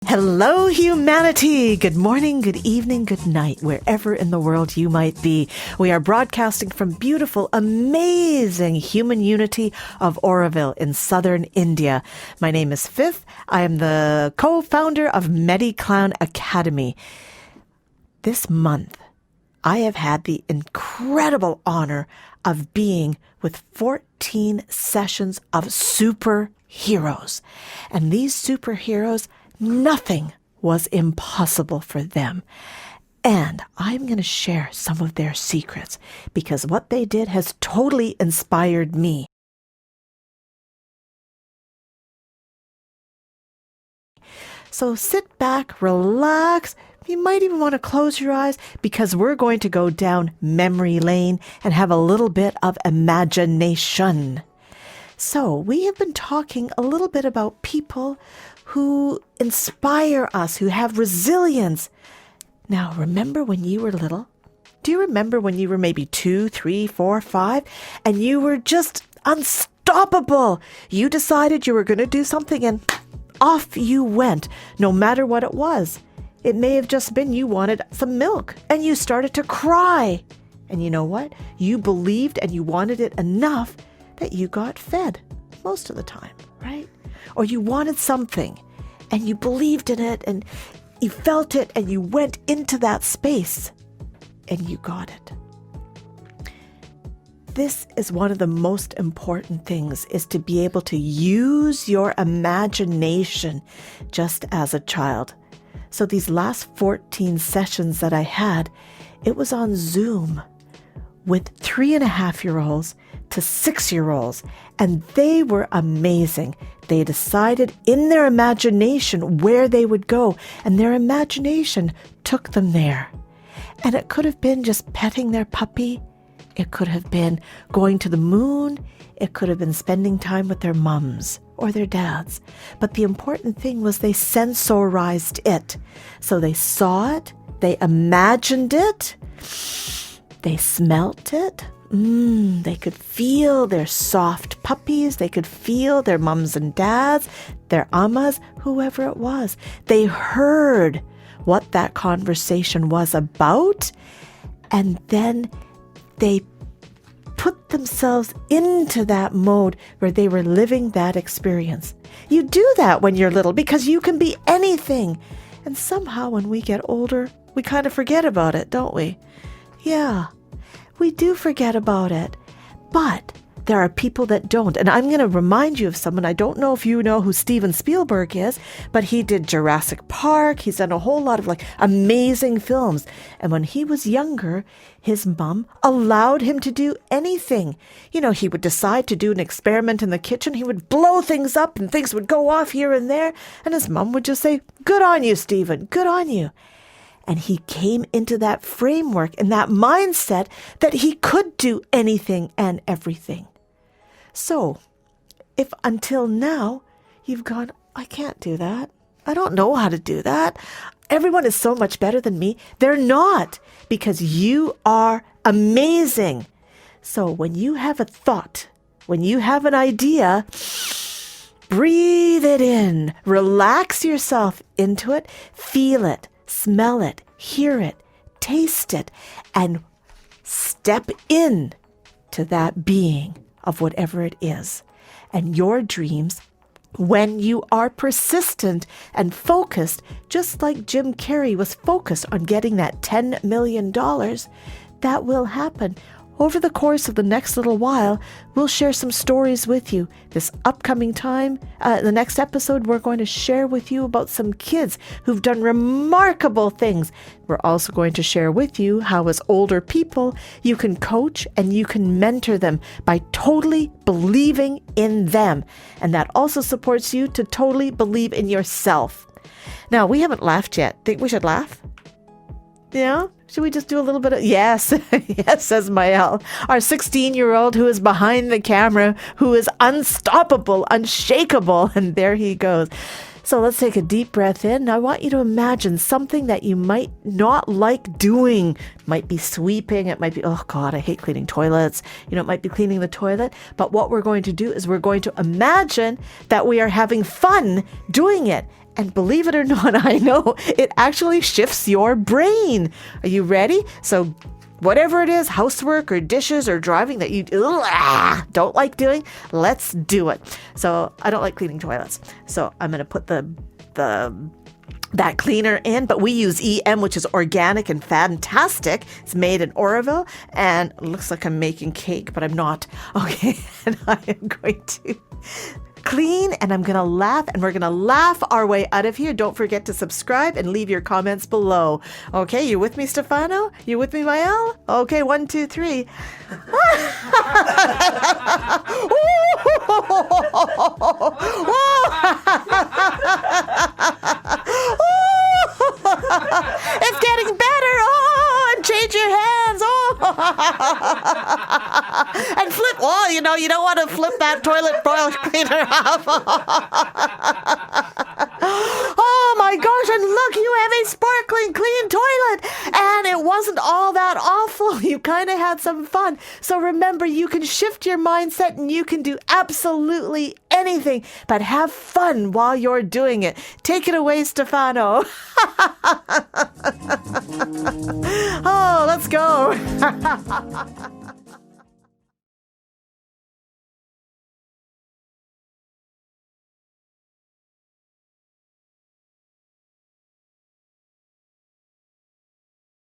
Hello, humanity! Good morning, good evening, good night, wherever in the world you might be. We are broadcasting from beautiful, amazing human unity of Auroville in southern India. My name is Fifth. I am the co-founder of MediClown Academy. This month, I have had the incredible honor of being with 14 sessions of superheroes. And these superheroes, nothing was impossible for them. And I'm going to share some of their secrets because what they did has totally inspired me. So sit back, relax. You might even want to close your eyes because we're going to go down memory lane and have a little bit of imagination. So we have been talking a little bit about people who inspire us, who have resilience. Now, remember when you were little? Do you remember when you were maybe 2, 3, 4, 5, and you were just unstoppable? You decided you were going to do something and off you went, no matter what it was. It may have just been you wanted some milk and you started to cry. And you know what? You believed and you wanted it enough that you got fed most of the time, right? Or you wanted something and you believed in it and you felt it and you went into that space and you got it. This is one of the most important things, is to be able to use your imagination just as a child. So these last 14 sessions that I had, it was on Zoom with 3.5-year-olds to 6-year-olds, and they were amazing. They decided in their imagination where they would go, and their imagination took them there. And it could have been just petting their puppy. It could have been going to the moon. It could have been spending time with their mums or their dads. But the important thing was they sensorized it. So they saw it, they imagined it, they smelt it. They could feel their soft puppies. They could feel their mums and dads, their ammas, whoever it was. They heard what that conversation was about, and then they put themselves into that mode where they were living that experience. You do that when you're little because you can be anything. And somehow when we get older, we kind of forget about it, don't we? Yeah. We do forget about it, but there are people that don't. And I'm going to remind you of someone. I don't know if you know who Steven Spielberg is, but he did Jurassic Park. He's done a whole lot of amazing films. And when he was younger, his mom allowed him to do anything. You know, he would decide to do an experiment in the kitchen. He would blow things up and things would go off here and there. And his mom would just say, "Good on you, Steven. Good on you." And he came into that framework and that mindset that he could do anything and everything. So, if until now you've gone, "I can't do that. I don't know how to do that. Everyone is so much better than me." They're not, because you are amazing. So when you have a thought, when you have an idea, breathe it in, relax yourself into it, feel it. Smell it, hear it, taste it, and step in to that being of whatever it is. And your dreams, when you are persistent and focused, just like Jim Carrey was focused on getting that $10 million, that will happen. Over the course of the next little while, we'll share some stories with you. This upcoming time, the next episode, we're going to share with you about some kids who've done remarkable things. We're also going to share with you how, as older people, you can coach and you can mentor them by totally believing in them. And that also supports you to totally believe in yourself. Now, we haven't laughed yet. Think we should laugh? Yeah? Should we just do a little bit of... Yes, yes, says Mael. Our 16-year-old who is behind the camera, who is unstoppable, unshakable. And there he goes. So let's take a deep breath in. I want you to imagine something that you might not like doing. It might be sweeping. It might be, oh God, I hate cleaning toilets. It might be cleaning the toilet. But what we're going to do is we're going to imagine that we are having fun doing it. And believe it or not, I know it actually shifts your brain. Are you ready? So whatever it is, housework or dishes or driving that you don't like doing, let's do it. So I don't like cleaning toilets. So I'm going to put that cleaner in, but we use EM, which is organic and fantastic. It's made in Oroville, and it looks like I'm making cake, but I'm not. Okay, and I am going to clean, and I'm going to laugh, and we're going to laugh our way out of here. Don't forget to subscribe and leave your comments below. Okay, you with me, Stefano? You with me, Mael? Okay, 1, 2, 3. It's getting better. Oh, and change your hands. Oh, and flip. Oh, you don't want to flip that toilet bowl cleaner off. Oh my gosh, and look, you have a sparkling clean toilet. And it wasn't all that awful. You kind of had some fun. So remember, you can shift your mindset and you can do absolutely anything, but have fun while you're doing it. Take it away, Stefano. Oh, let's go.